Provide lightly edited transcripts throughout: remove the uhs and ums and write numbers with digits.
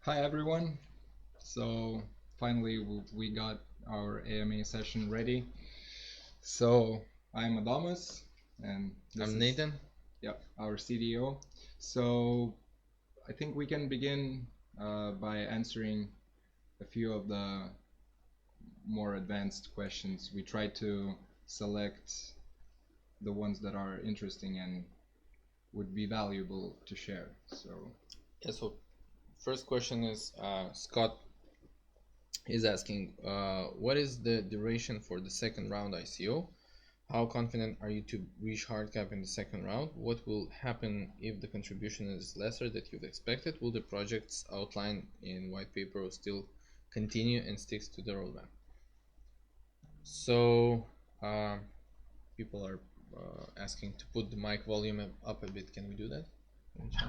Hi everyone. So finally we got our AMA session ready. So I'm Adamas and this I'm is Nathan. our CDO. So I think we can begin by answering a few of the more advanced questions. We try to select the ones that are interesting and would be valuable to share. So first question is Scott is asking, what is the duration for the second round ICO? How confident are you to reach hard cap in the second round? What will happen if the contribution is lesser than you've expected? Will the projects outlined in white paper still continue and sticks to the roadmap? So people are asking to put the mic volume up a bit. Can we do that?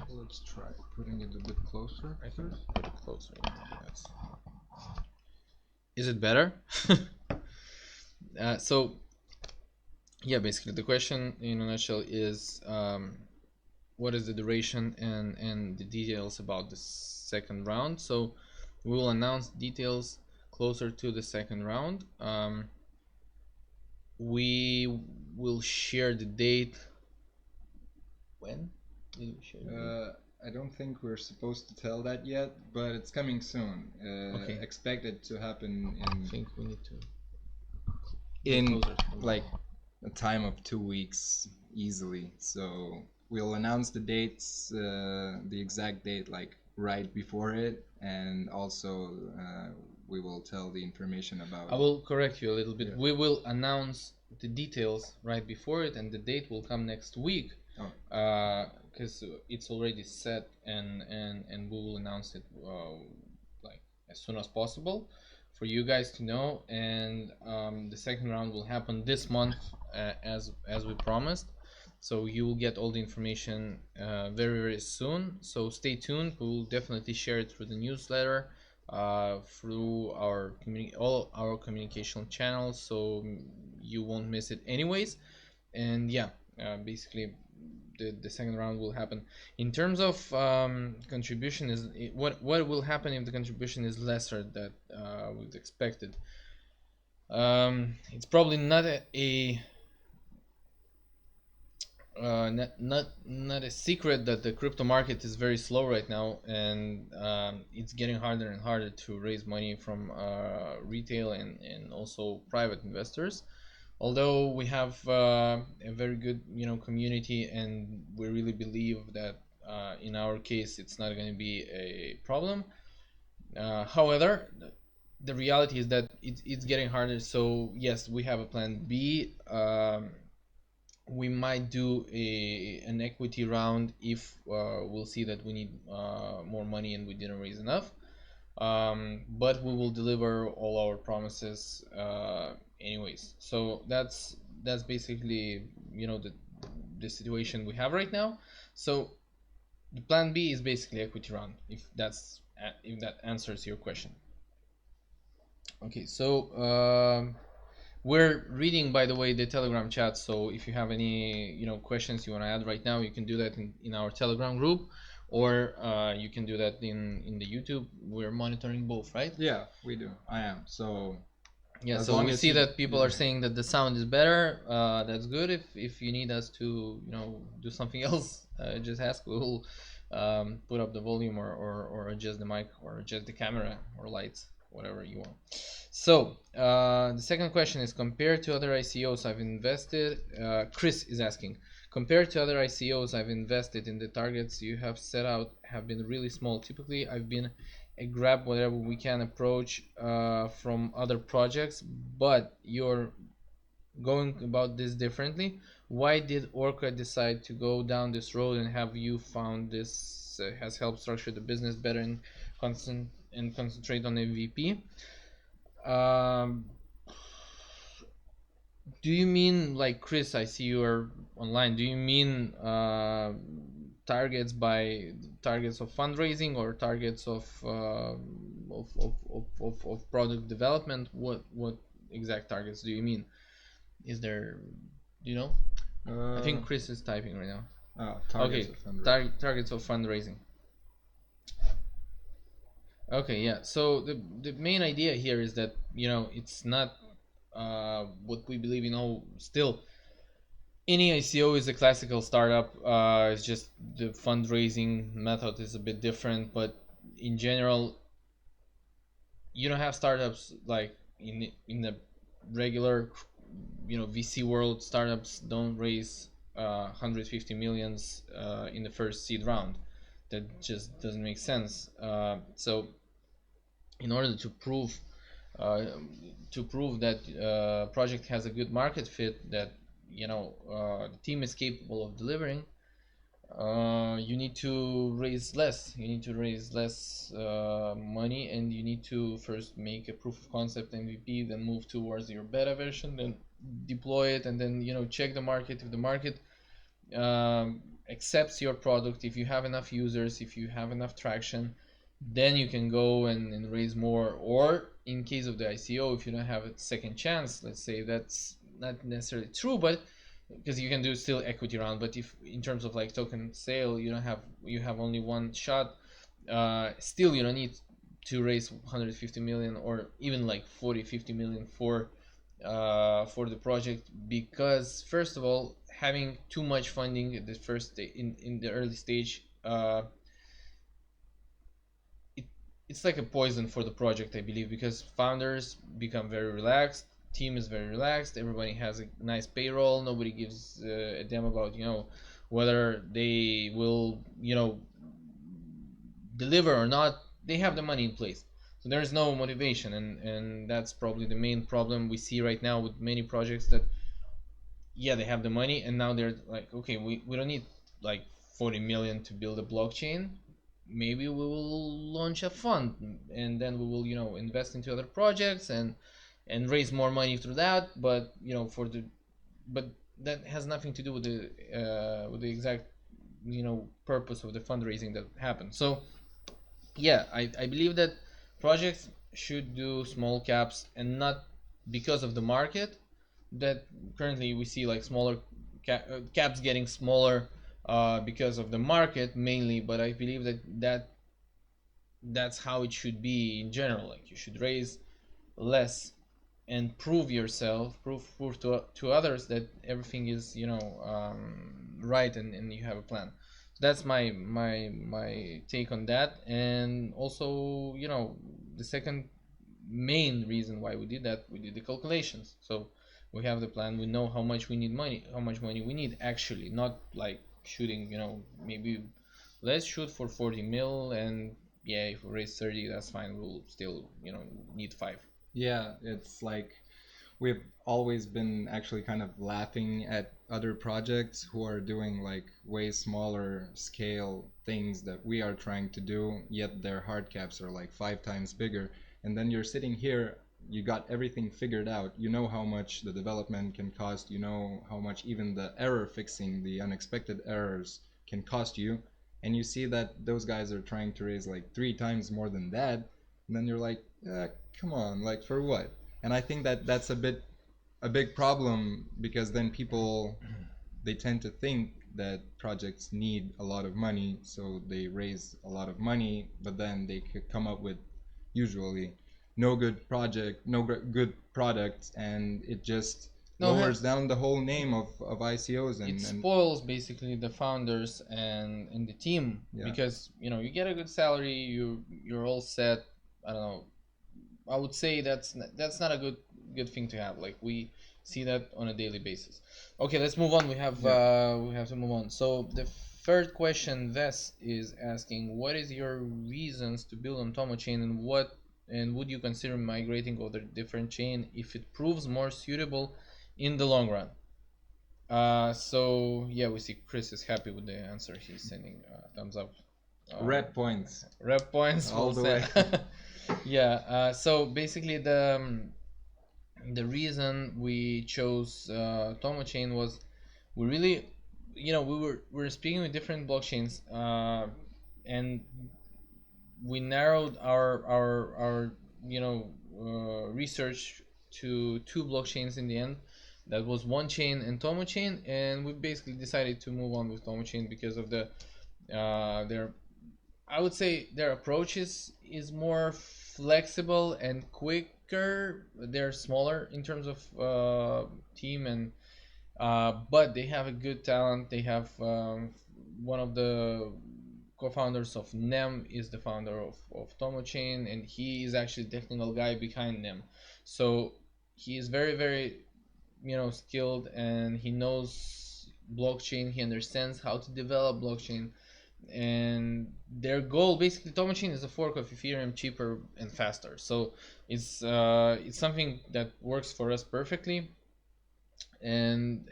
Let's try putting it a bit closer. I can put it closer. Is it better? So yeah, basically the question in a nutshell is what is the duration and the details about the second round. So we will announce details closer to the second round. We will share the date. When did we share the date? I don't think we're supposed to tell that yet, but it's coming soon. Okay. Expect it to happen I think we need to in like a time of 2 weeks easily. So we'll announce the dates, the exact date, like right before it, and also we will tell the information about. I will correct you a little bit. Yeah. We will announce the details right before it, and the date will come next week. Because it's already set, and we will announce it like as soon as possible for you guys to know. And the second round will happen this month, as we promised. So you will get all the information very soon. So stay tuned. We will definitely share it through the newsletter, through all our communication channels, so you won't miss it anyways. And yeah, basically the second round will happen. In terms of contribution, is what will happen if the contribution is lesser than we've expected. It's probably not not a secret that the crypto market is very slow right now, and it's getting harder and harder to raise money from retail and also private investors. Although we have a very good community, and we really believe that in our case it's not going to be a problem. However, the reality is that it's getting harder. So yes, we have a plan B. We might do an equity round if we'll see that we need more money and we didn't raise enough. But we will deliver all our promises anyways. So that's basically the situation we have right now. So the plan B is basically equity round, if that answers your question. Okay, so we're reading, by the way, the Telegram chat. So if you have any questions you want to add right now, you can do that in our Telegram group, or you can do that in the YouTube. We're monitoring both, right? Yeah, we do. I am. So yeah, so we see that people are saying that the sound is better. That's good. If you need us to do something else, just ask. We'll put up the volume, or adjust the mic, or adjust the camera or lights, whatever you want. So the second question is, compared to other ICOs I've invested, Chris is asking, compared to other ICOs I've invested in, the targets you have set out have been really small. Typically I've been a grab whatever we can approach from other projects, but you're going about this differently. Why did ORCA decide to go down this road, and have you found this has helped structure the business better and concentrate on MVP? Do you mean, like, Chris, I see you are online, do you mean targets of fundraising, or targets of product development? What exact targets do you mean? Is there, I think Chris is typing right now. Targets of fundraising. Targets of fundraising. Okay, yeah. So the main idea here is that, it's not what we believe. Still, any ICO is a classical startup. It's just the fundraising method is a bit different, but in general, you don't have startups like in the regular, VC world. Startups don't raise 150 millions in the first seed round. That just doesn't make sense. So in order uh, to prove that project has a good market fit, that the team is capable of delivering, you need to raise less. You need to raise less money, and you need to first make a proof of concept MVP, then move towards your beta version, then deploy it, and then check the market. If the market accepts your product, if you have enough users, if you have enough traction, then you can go and raise more. Or in case of the ICO, if you don't have a second chance, let's say, that's not necessarily true, but because you can do still equity round, but if in terms of like token sale, you have only one shot, still you don't need to raise 150 million or even like 40-50 million for the project, because first of all, having too much funding at the in the early stage, it, it's like a poison for the project, I believe, because founders become very relaxed, team is very relaxed, everybody has a nice payroll, nobody gives a damn about whether they will deliver or not. They have the money in place, so there is no motivation, and that's probably the main problem we see right now with many projects, that yeah, they have the money, and now they're like, okay, we don't need like 40 million to build a blockchain. Maybe we will launch a fund, and then we will invest into other projects and raise more money through that. But for the but that has nothing to do with the exact purpose of the fundraising that happened. So yeah, I believe that projects should do small caps, and not because of the market, that currently we see like smaller caps getting smaller because of the market mainly. But I believe that's how it should be in general. Like, you should raise less and prove yourself, prove to others that everything is right, and you have a plan. So that's my take on that. And also, the second main reason why we did that, we did the calculations. So we have the plan, we know how much we need money, how much money we need actually, not like shooting, maybe let's shoot for 40 mil, and yeah, if we raise 30, that's fine, we'll still need 5. Yeah, it's like we've always been actually kind of laughing at other projects who are doing like way smaller scale things that we are trying to do, yet their hard caps are like 5 times bigger. And then you're sitting here, you got everything figured out. You know how much the development can cost, you know how much even the error fixing, the unexpected errors can cost you. And you see that those guys are trying to raise like 3 times more than that. And then you're like, come on, like for what? And I think that that's a big problem, because then people, they tend to think that projects need a lot of money, so they raise a lot of money, but then they could come up with usually no good project, no good product, and it just No, lowers down the whole name of ICOs. it And spoils basically the founders and the team, yeah, because you get a good salary, you're all set. I don't know, I would say that's not a good thing to have. Like, we see that on a daily basis. Okay, let's move on. yeah. We have to move on. So the third question, Ves is asking, what is your reasons to build on Tommo Chain, and would you consider migrating over different chain if it proves more suitable in the long run? So yeah, we see Chris is happy with the answer. He's sending thumbs up. Red points Rep points, all full the way. set. Yeah. So basically, the reason we chose Tommo Chain was, we really, we were speaking with different blockchains, and we narrowed our research to two blockchains in the end. That was One Chain and Tommo Chain, and we basically decided to move on with Tommo Chain because of their I would say their approach is more flexible and quicker. They're smaller in terms of team, and but they have a good talent. They have one of the co-founders of NEM is the founder of Tommo Chain, and he is actually the technical guy behind NEM. So he is very, very, skilled, and he knows blockchain. He understands how to develop blockchain, and their goal basically, Tommo Chain is a fork of Ethereum, cheaper and faster. So it's something that works for us perfectly, and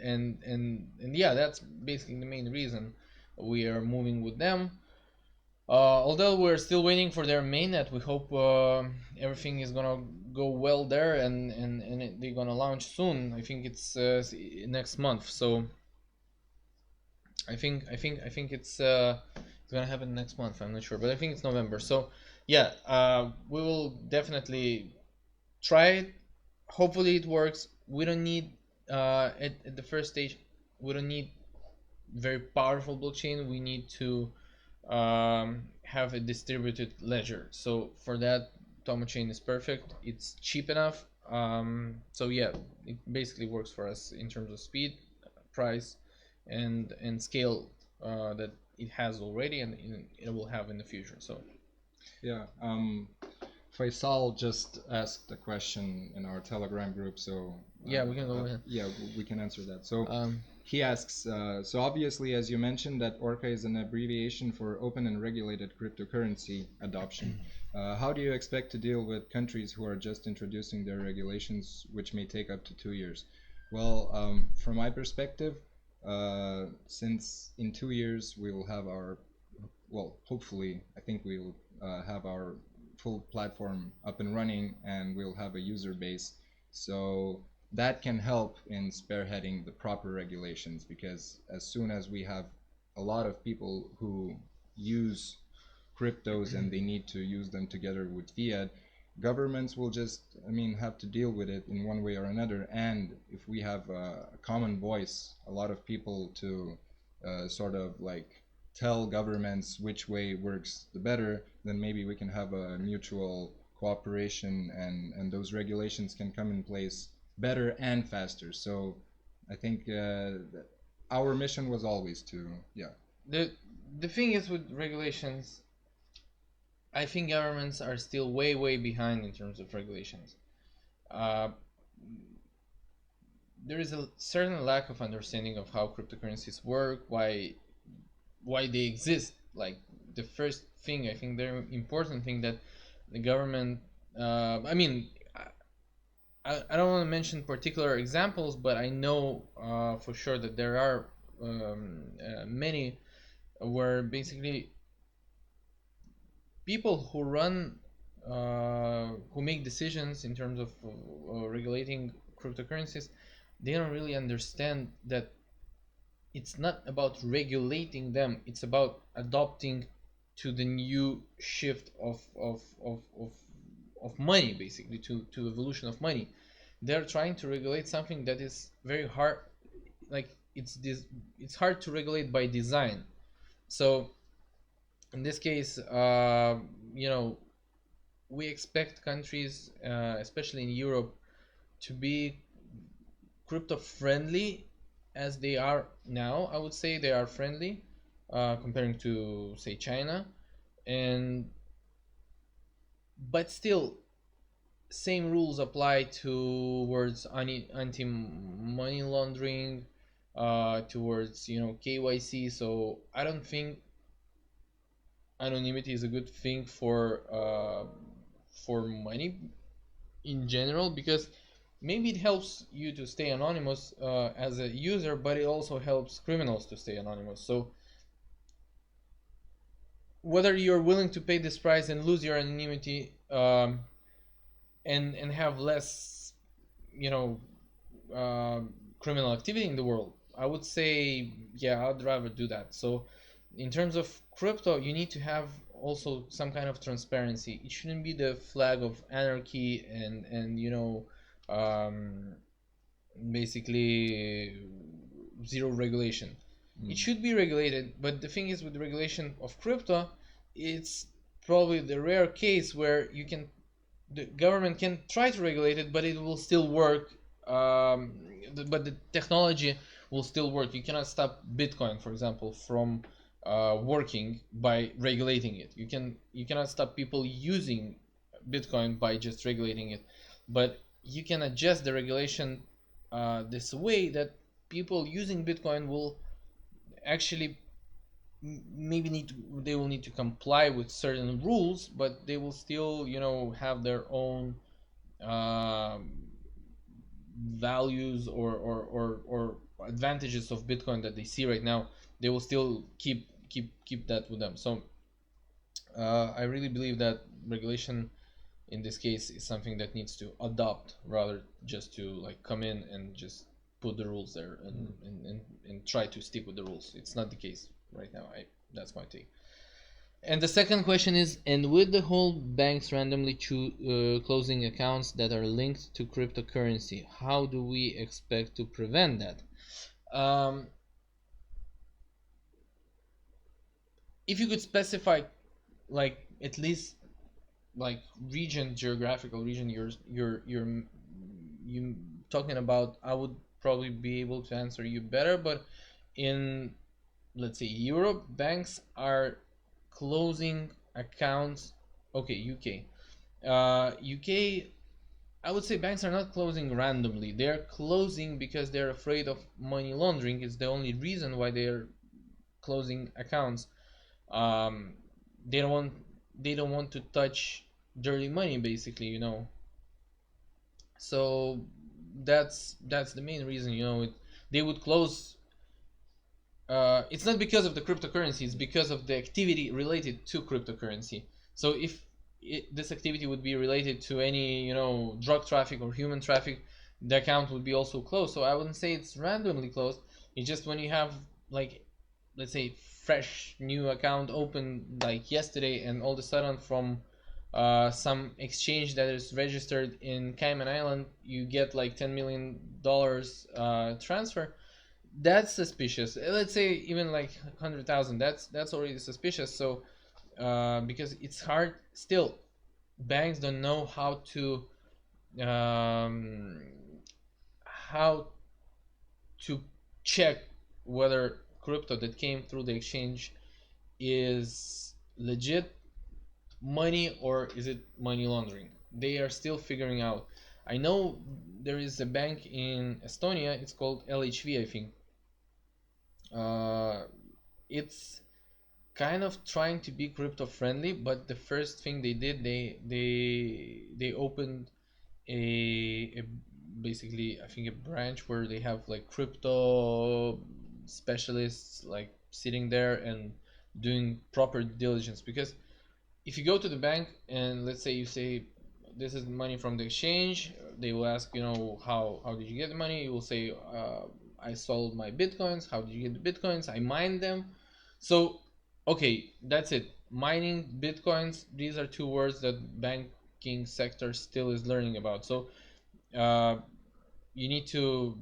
yeah, that's basically the main reason we are moving with them. Although we're still waiting for their mainnet, we hope everything is gonna go well there, and they're gonna launch soon. I think it's next month. So I think it's gonna happen next month. I'm not sure, but I think it's November. So yeah, we will definitely try it. Hopefully it works. We don't need at the first stage. We don't need very powerful blockchain. We need to have a distributed ledger. So for that, Tommo Chain is perfect. It's cheap enough. So yeah, it basically works for us in terms of speed, price, and scale that it has already, and it will have in the future. So Yeah. Faisal just asked a question in our Telegram group, so yeah, we can go ahead. yeah, we can answer that. So Um, he asks, so obviously, as you mentioned, that ORCA is an abbreviation for Open and Regulated Cryptocurrency Adoption. How do you expect to deal with countries who are just introducing their regulations, which may take up to 2 years? Well, from my perspective, since in 2 years we will have our, well, hopefully, I think we'll have our full platform up and running, and we'll have a user base. So that can help in spearheading the proper regulations, because as soon as we have a lot of people who use cryptos and they need to use them together with fiat, governments will just, I mean, have to deal with it in one way or another. And if we have a common voice, a lot of people to sort of like tell governments which way works the better, then maybe we can have a mutual cooperation, and those regulations can come in place better and faster. So I think our mission was always to, yeah. the the thing is with regulations, I think governments are still way, way behind in terms of regulations. Uh, there is a certain lack of understanding of how cryptocurrencies work, why they exist. Like the first thing, I think the important thing that the government, I mean, I don't want to mention particular examples, but I know for sure that there are many where basically people who run, who make decisions in terms of regulating cryptocurrencies, they don't really understand that it's not about regulating them, it's about adopting to the new shift of money, basically to evolution of money. They're trying to regulate something that is very hard, like it's hard to regulate by design. So in this case, we expect countries, especially in Europe, to be crypto friendly as they are now. I would say they are friendly, comparing to say China, and but still same rules apply towards anti money laundering, towards KYC. So I don't think anonymity is a good thing for money in general, because maybe it helps you to stay anonymous as a user, but it also helps criminals to stay anonymous. So whether you're willing to pay this price and lose your anonymity, and have less, you know, criminal activity in the world, I would say, yeah, I'd rather do that. So in terms of crypto, you need to have also some kind of transparency. It shouldn't be the flag of anarchy and um, basically zero regulation. It should be regulated, but the thing is with the regulation of crypto, it's probably the rare case where the government can try to regulate it, but it will still work. But the technology will still work. You cannot stop Bitcoin, for example, from working by regulating it. You cannot stop people using Bitcoin by just regulating it, but you can adjust the regulation this way that people using Bitcoin will actually maybe they will need to comply with certain rules, but they will still have their own um, values or advantages of Bitcoin that they see right now. They will still keep that with them. So I really believe that regulation in this case is something that needs to adopt rather just to like come in and just put the rules there and try to stick with the rules. It's not the case right now. That's my take. And the second question is, and with the whole banks randomly closing accounts that are linked to cryptocurrency, how do we expect to prevent that? Um, if you could specify, like at least like geographical region you talking about, I would probably be able to answer you better. But in, let's say, Europe, banks are closing accounts. Okay, UK, I would say banks are not closing randomly. They're closing because they're afraid of money laundering. It's the only reason why they're closing accounts. um, they don't want they don't want to touch dirty money, basically, so that's the main reason. They would close. It's not because of the cryptocurrency, it's because of the activity related to cryptocurrency. So if this activity would be related to any drug traffic or human traffic, the account would be also closed. So I wouldn't say it's randomly closed. It's just when you have, like, let's say, fresh new account open like yesterday, and all of a sudden from some exchange that is registered in Cayman Island, you get like $10 million transfer. That's suspicious. Let's say even like 100,000. That's already suspicious. So because it's hard still, banks don't know um, how to check whether crypto that came through the exchange is legit money or is it money laundering. They are still figuring out. I know there is a bank in Estonia. It's called LHV, I think. uh, it's kind of trying to be crypto friendly, but the first thing they did, they opened a basically, I think, a branch where they have like crypto specialists like sitting there and doing proper diligence. Because if you go to the bank and let's say you say this is money from the exchange, they will ask, how did you get the money? You will say, I sold my bitcoins. How did you get the bitcoins? I mined them. So okay, that's it. Mining bitcoins, these are two words that banking sector still is learning about. So uh, you need to,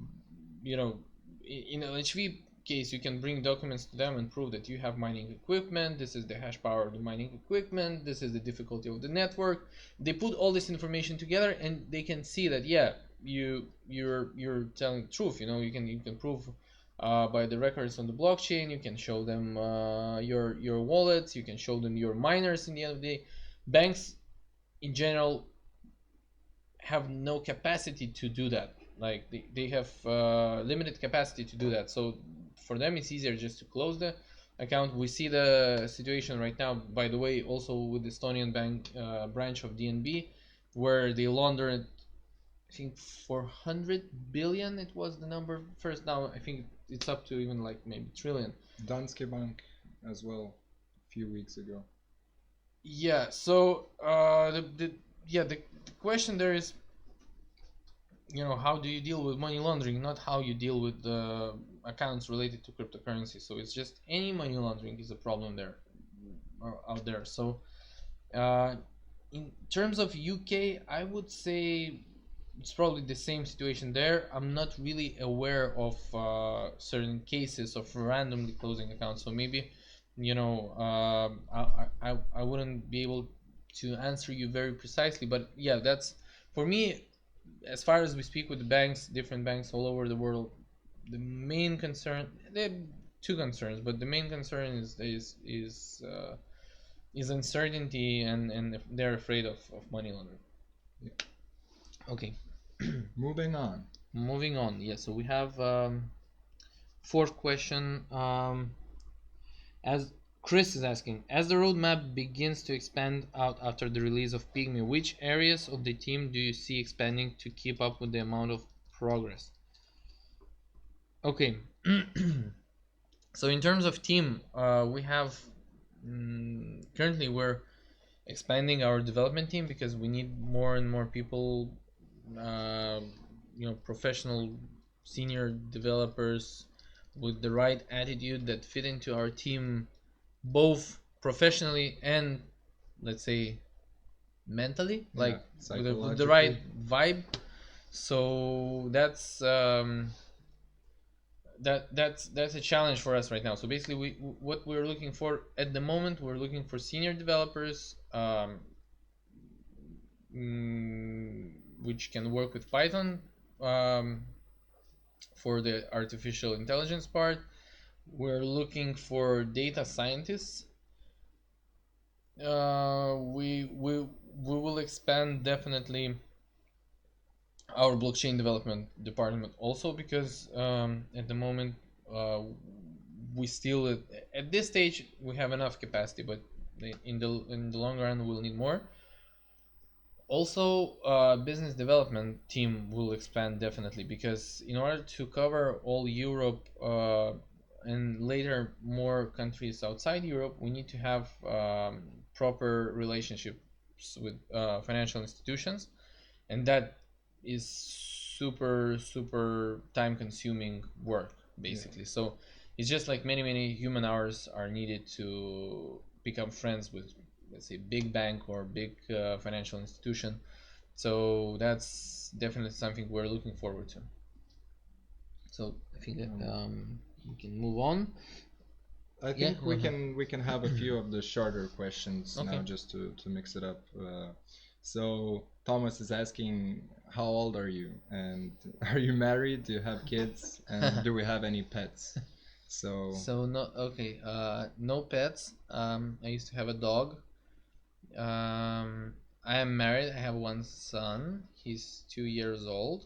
you know in an HV case, you can bring documents to them and prove that you have mining equipment. This is the hash power of the mining equipment. This is the difficulty of the network. They put all this information together and they can see that, yeah, you're telling the truth. You can prove by the records on the blockchain. You can show them your wallets. You can show them your miners. In the end of the day, banks in general have no capacity to do that. Like they have limited capacity to do that. So for them, it's easier just to close the account. We see the situation right now, by the way, also with the Estonian bank branch of DNB, where they laundered, I think, 400 billion. It was the number first. Now I think it's up to even like maybe trillion. Danske Bank as well, a few weeks ago. Yeah. So the question there is, how do you deal with money laundering, not how you deal with the accounts related to cryptocurrency. So it's just any money laundering is a problem there, or out there. So uh, in terms of UK, I would say it's probably the same situation there. I'm not really aware of certain cases of randomly closing accounts. So maybe you know, I wouldn't be able to answer you very precisely, but yeah, that's for me. As far as we speak with the banks, different banks all over the world, the main concern, there are two concerns, but the main concern is uncertainty, and they're afraid of money laundering. Yeah. Okay. Moving on. Moving on. Yeah, so we have fourth question. As Chris is asking, as the roadmap begins to expand out after the release of Pygmy, which areas of the team do you see expanding to keep up with the amount of progress? Okay. So in terms of team, we have currently we're expanding our development team because we need more and more people, uh, professional senior developers with the right attitude that fit into our team, both professionally and, let's say, mentally, like with the right vibe. So that's a challenge for us right now. So basically, what we're looking for at the moment, we're looking for senior developers, which can work with Python, um, for the artificial intelligence part. We're looking for data scientists. We will expand definitely our blockchain development department also, because at the moment, uh, we still at this stage we have enough capacity, but in the long run we'll need more. Also, business development team will expand definitely, because in order to cover all Europe, and later more countries outside Europe, we need to have proper relationships with financial institutions, and that is super time consuming work, basically. Yeah. So it's just like many human hours are needed to become friends with, let's say, big bank or big financial institution. So that's definitely something we're looking forward to. So I think that we can move on. I think we can have a few of the shorter questions now, just to mix it up. So Thomas is asking, how old are you, and are you married? Do you have kids, and do we have any pets? So no, okay, no pets. I used to have a dog. I am married. I have one son. He's 2 years old,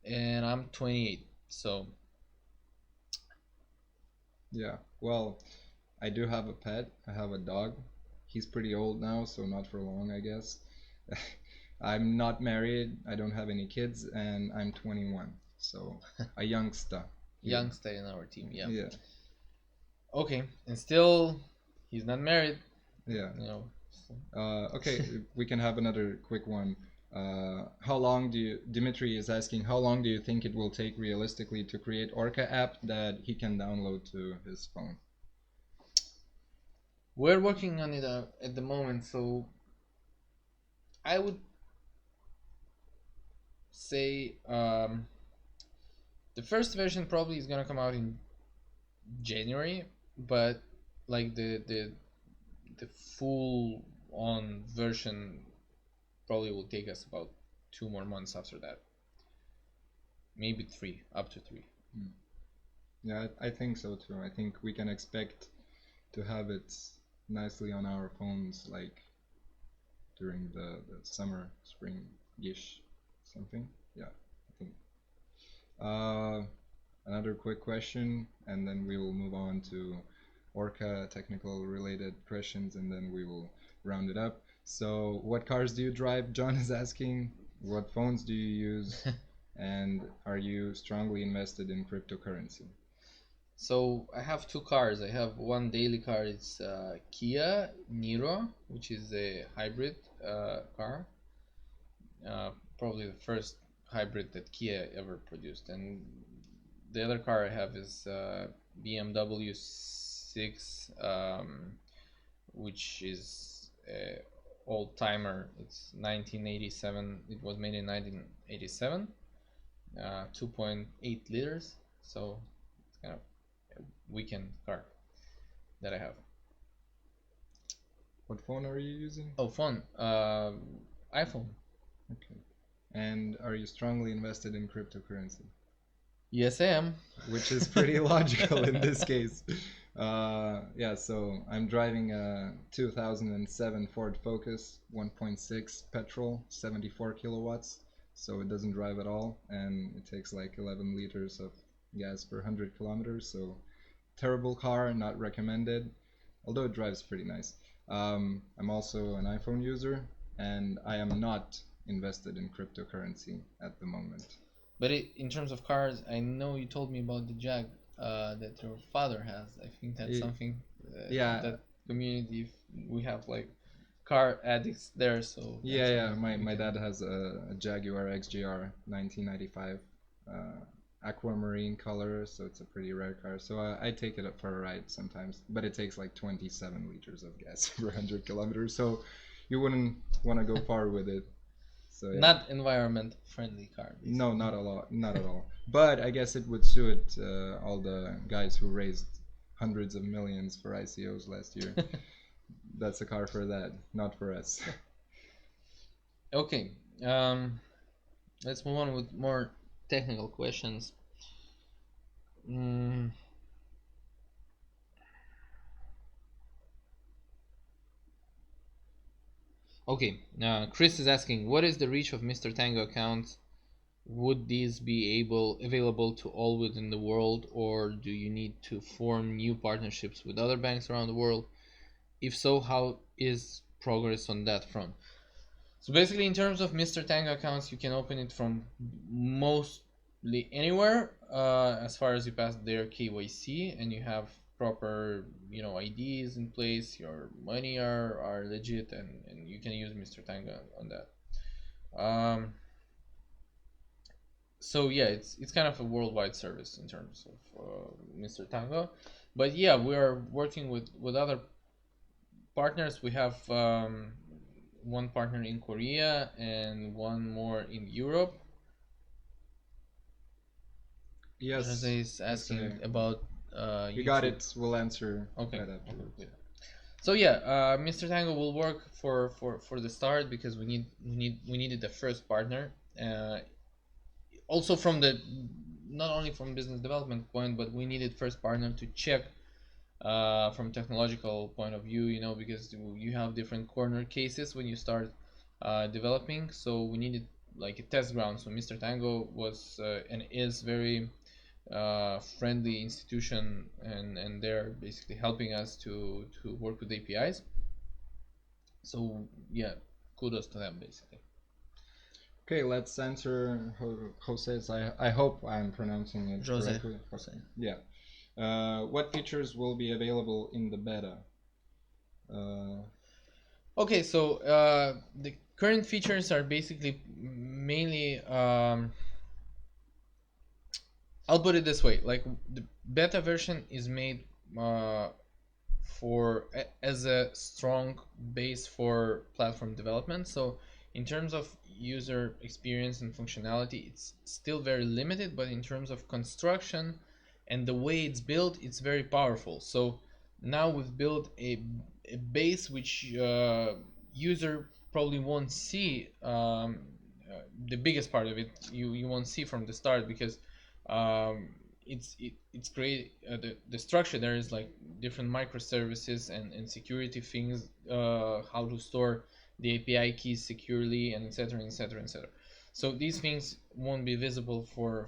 and I'm 28. So yeah, well, I do have a pet. I have a dog. He's pretty old now, so not for long, I guess. I'm not married. I don't have any kids, and I'm 21. So a youngster. Youngster in our team, yeah. Yeah. Okay, and still, he's not married. Yeah. Okay, we can have another quick one. How long do you, Dimitri is asking, how long do you think it will take realistically to create ORCA app that he can download to his phone? We're working on it at the moment, so I would say the first version probably is gonna come out in January, but like the full on version probably will take us about 2 more months after that, maybe three, up to three. Yeah, I think so too. I think we can expect to have it nicely on our phones like during the summer, spring-ish something. Yeah, I think. Another quick question, and then we will move on to ORCA technical related questions, and then we will round it up. So what cars do you drive? John is asking. What phones do you use? And are you strongly invested in cryptocurrency? So I have two cars. I have one daily car. It's Kia Niro, which is a hybrid car. Probably the first hybrid that Kia ever produced. And the other car I have is BMW 6, which is a old timer. It's 1987. It was made in 1987. 2.8 liters. So it's kind of a weekend car. that I have. What phone are you using? Oh, phone. iPhone. Okay. And are you strongly invested in cryptocurrency? Yes, I am. Which is pretty logical in this case. Yeah, so I'm driving a 2007 Ford Focus 1.6 petrol, 74 kilowatts, so it doesn't drive at all, and it takes like 11 liters of gas per 100 kilometers, so terrible car, not recommended, although it drives pretty nice. I'm also an iPhone user, and I am not invested in cryptocurrency at the moment. But in terms of cars, I know you told me about the Jag that your father has. I think that's something Yeah, that community, we have like car addicts there. So yeah. My dad has a Jaguar XJR 1995 aquamarine color, so it's a pretty rare car. So I take it up for a ride sometimes, but it takes like 27 liters of gas per 100 kilometers, so you wouldn't want to go far with it. So yeah. Not environment friendly car. Basically. No, not at all. But I guess it would suit all the guys who raised hundreds of millions for ICOs last year. That's a car for that, not for us. Okay, let's move on with more technical questions. Okay, Chris is asking, what is the reach of Mr. Tango accounts? Would these be available to all within the world, or do you need to form new partnerships with other banks around the world? If so, how is progress on that front? So basically, in terms of Mr. Tango accounts, you can open it from mostly anywhere, as far as you pass their KYC and you have proper, IDs in place. Your money are legit, and you can use Mr. Tango on that. So yeah, it's kind of a worldwide service in terms of Mr. Tango, but yeah, we are working with other partners. We have one partner in Korea and one more in Europe. Yes. Jose is asking about you YouTube. got it. We'll answer okay. right afterwards. Okay. So yeah, Mr. Tango will work for the start, because we needed the first partner. Also from the, not only from business development point, but we needed first partner to check from technological point of view, because you have different corner cases when you start developing. So we needed like a test ground. So Mr. Tango was and is very friendly institution, and they're basically helping us to work with APIs. So yeah, kudos to them basically. Okay, let's answer Jose's. I hope I'm pronouncing it Jose. correctly. Jose. Yeah. What features will be available in the beta? Okay, so the current features are basically mainly. I'll put it this way: like the beta version is made as a strong base for platform development. So in terms of user experience and functionality, it's still very limited, but in terms of construction and the way it's built, it's very powerful. So now we've built a base which user probably won't see. The biggest part of it you won't see from the start, because it's great. The structure there is like different microservices and security things, how to store the API keys securely, and etc, etc, etc. So these things won't be visible for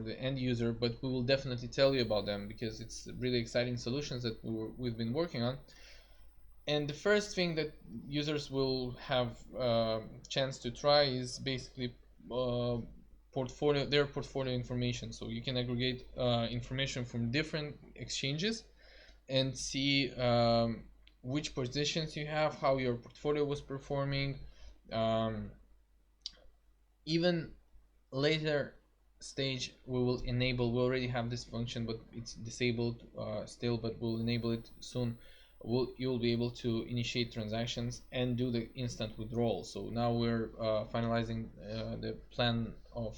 the end user, but we will definitely tell you about them, because it's really exciting solutions that we've been working on. And the first thing that users will have chance to try is basically their portfolio information. So you can aggregate information from different exchanges and see which positions you have, how your portfolio was performing. Even later stage, we already have this function, but it's disabled still, but we'll enable it soon. You'll be able to initiate transactions and do the instant withdrawal. So now we're finalizing the plan of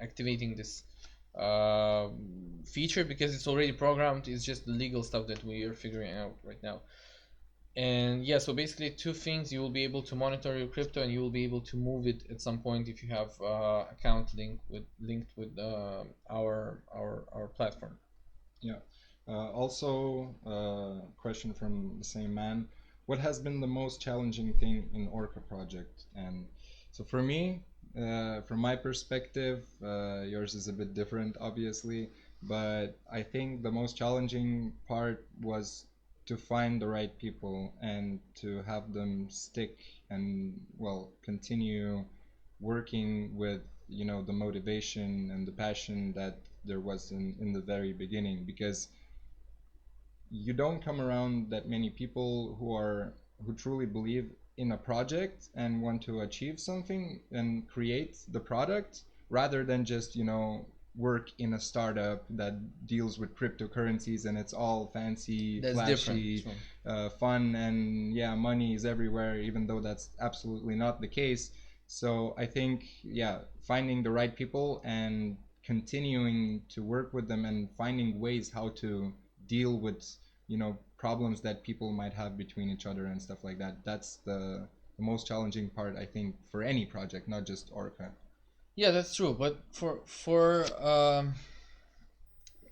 activating this uh, feature because it's already programmed. It's just the legal stuff that we are figuring out right now. And yeah, so basically two things: you will be able to monitor your crypto, and you will be able to move it at some point if you have account linked with our platform. Yeah. Also, question from the same man. What has been the most challenging thing in ORCA project? And so for me, from my perspective, yours is a bit different, obviously, but I think the most challenging part was to find the right people and to have them stick and, well, continue working with, the motivation and the passion that there was in the very beginning, because you don't come around that many people who truly believe in a project and want to achieve something and create the product, rather than just work in a startup that deals with cryptocurrencies and it's all fancy, That's flashy, different. fun, and yeah, money is everywhere, even though that's absolutely not the case. So I think, yeah, finding the right people and continuing to work with them and finding ways how to deal with problems that people might have between each other and stuff like that. That's the most challenging part, I think, for any project, not just ORCA. Yeah, that's true. But for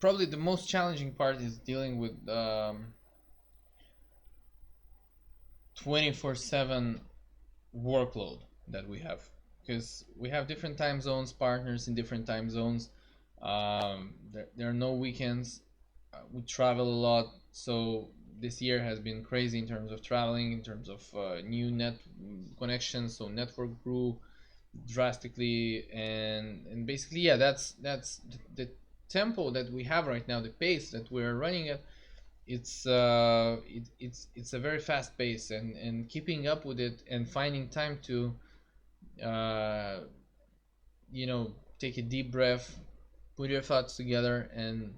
probably the most challenging part is dealing with 24/7 workload that we have, because we have different time zones, partners in different time zones. There are no weekends. We travel a lot, so this year has been crazy in terms of traveling, in terms of new net connections. So network grew drastically, and basically, yeah, that's the tempo that we have right now, the pace that we're running at. It's a very fast pace, and keeping up with it and finding time to uh, take a deep breath, put your thoughts together, and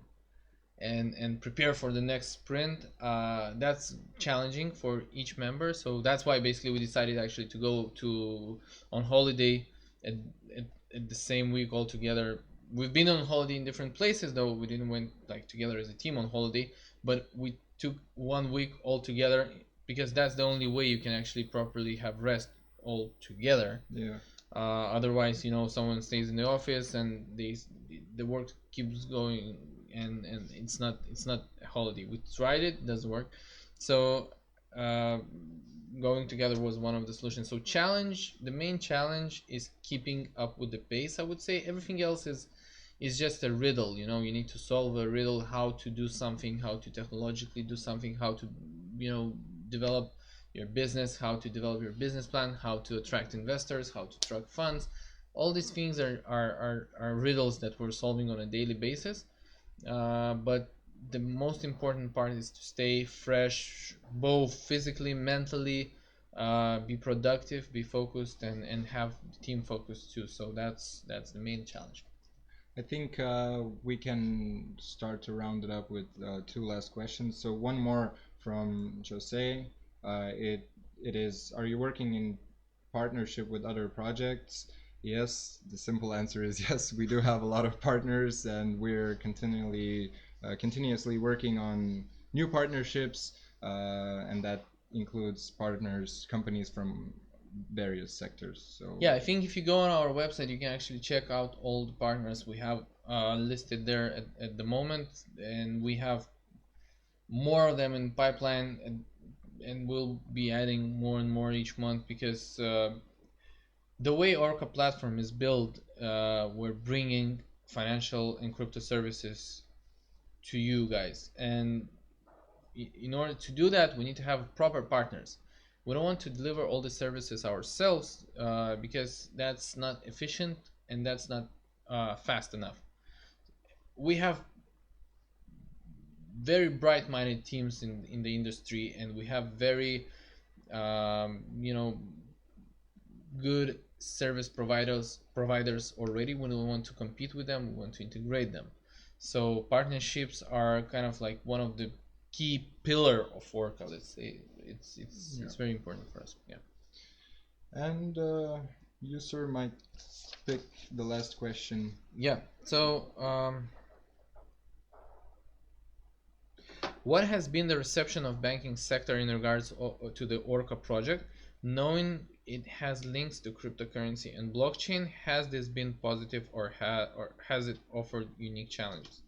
prepare for the next sprint. That's challenging for each member, so that's why basically we decided actually to go to on holiday at, at, at the same week all together. We've been on holiday in different places, though we didn't went like together as a team on holiday, but we took 1 week all together because that's the only way you can actually properly have rest all together. Yeah. Otherwise, someone stays in the office and the work keeps going, and it's not a holiday. We tried it doesn't work. So uh, going together was one of the solutions. So the main challenge is keeping up with the pace, I would say. Everything else is just a riddle. You need to solve a riddle: how to do something, how to technologically do something, how to develop your business, how to develop your business plan, how to attract investors, how to attract funds. All these things are riddles that we're solving on a daily basis. But the most important part is to stay fresh, both physically, mentally, be productive, be focused, and have the team focused too. So that's the main challenge. I think we can start to round it up with two last questions. So one more from Jose. It is: are you working in partnership with other projects? Yes, the simple answer is yes. We do have a lot of partners, and we're continuously working on new partnerships, and that includes companies from various sectors. So Yeah, I think if you go on our website, you can actually check out all the partners we have listed there at the moment, and we have more of them in pipeline, and we'll be adding more and more each month because the way ORCA platform is built, we're bringing financial and crypto services to you guys, and in order to do that, we need to have proper partners. We don't want to deliver all the services ourselves because that's not efficient and that's not fast enough. We have very bright-minded teams in the industry, and we have very you know good service providers already. We don't want to compete with them, we want to integrate them. So partnerships are kind of like one of the key pillar of ORCA. Let's say it's yeah. it's very important for us. Yeah. And You, sir, might pick the last question. Yeah. So, what has been the reception of banking sector in regards to the ORCA project, knowing it has links to cryptocurrency and blockchain? Has this been positive, or has it offered unique challenges?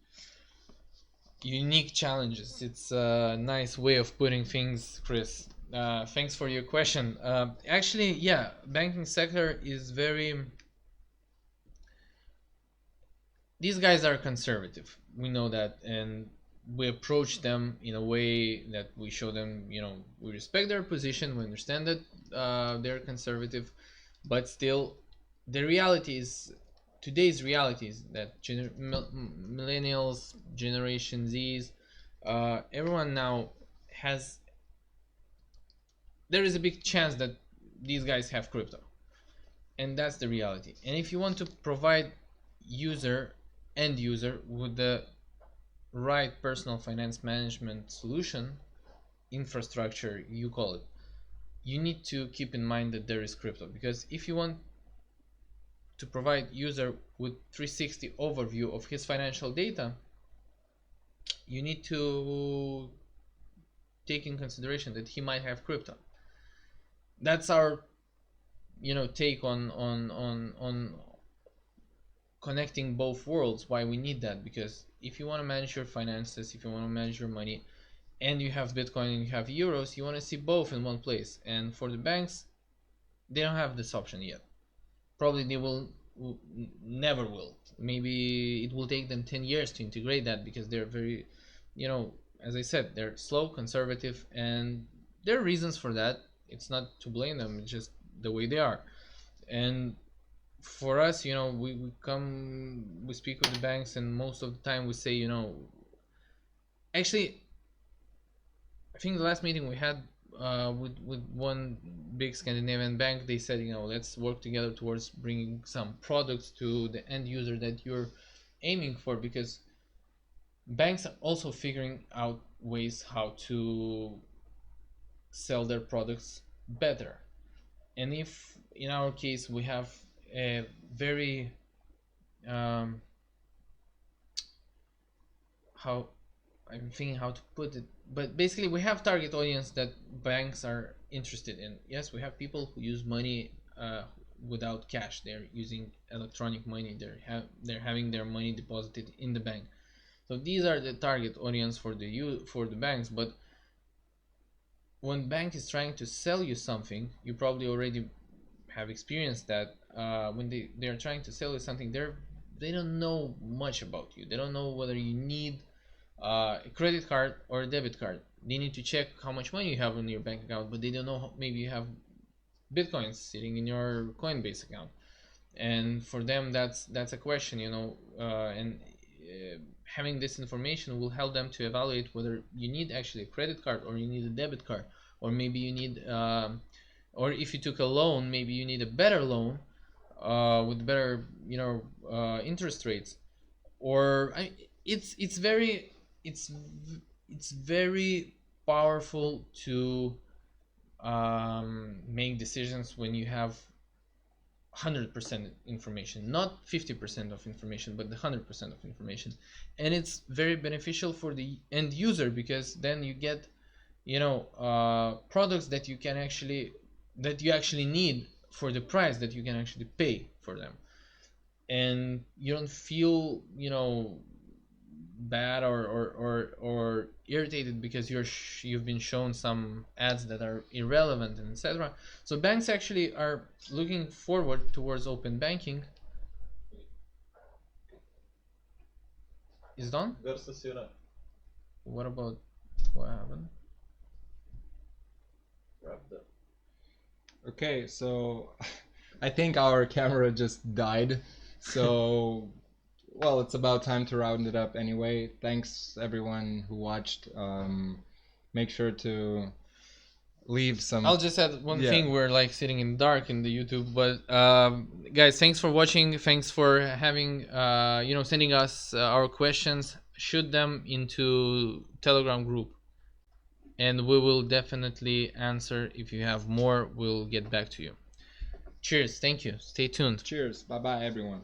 Unique challenges. It's a nice way of putting things, Chris. Thanks for your question. Actually, yeah, banking sector is very. These guys are conservative. We know that, and we approach them in a way that we show them, we respect their position. We understand that they're conservative, but still, the reality is today's reality is that millennials, Generation Z's, everyone now has. There is a big chance that these guys have crypto, and that's the reality. And if you want to provide end user with the right personal finance management solution, infrastructure you call it, you need to keep in mind that there is crypto. Because if you want to provide user with 360 overview of his financial data, you need to take in consideration that he might have crypto. That's our take on connecting both worlds, why we need that. Because if you want to manage your finances, if you want to manage your money, and you have Bitcoin and you have euros, you want to see both in one place. And for the banks, they don't have this option yet. Probably they never will. Maybe it will take them 10 years to integrate that, because they're very, as I said, they're slow, conservative, and there are reasons for that. It's not to blame them, it's just the way they are. And for us, we speak with the banks, and most of the time we say, actually, I think the last meeting we had with one big Scandinavian bank, they said, let's work together towards bringing some products to the end user that you're aiming for, because banks are also figuring out ways how to sell their products better. And if in our case we have a very how I'm thinking how to put it, but basically we have target audience that banks are interested in. Yes, we have people who use money without cash. They're using electronic money. They're having their money deposited in the bank. So these are the target audience for the banks. But when bank is trying to sell you something, you probably already have experienced that when they're trying to sell you something, they don't know much about you. They don't know whether you need a credit card or a debit card. They need to check how much money you have in your bank account, but they don't know maybe you have bitcoins sitting in your Coinbase account. And for them, that's a question, and having this information will help them to evaluate whether you need actually a credit card or you need a debit card, or maybe you need, or if you took a loan, maybe you need a better loan with better, interest rates. Or it's very it's very powerful to make decisions when you have 100% information, not 50% of information, but the 100% of information. And it's very beneficial for the end user, because then you get products that you actually need for the price that you can actually pay for them, and you don't feel bad or irritated because you've been shown some ads that are irrelevant, and etc. So banks actually are looking forward towards open banking. Is done? What about what happened? Okay, so I think our camera just died. So, well, it's about time to round it up anyway. Thanks everyone who watched. Make sure to leave some. I'll just add one thing. We're like sitting in the dark in the YouTube, but guys, thanks for watching. Thanks for having sending us our questions. Shoot them into Telegram group, and we will definitely answer. If you have more, we'll get back to you. Cheers. Thank you. Stay tuned. Cheers. Bye bye, everyone.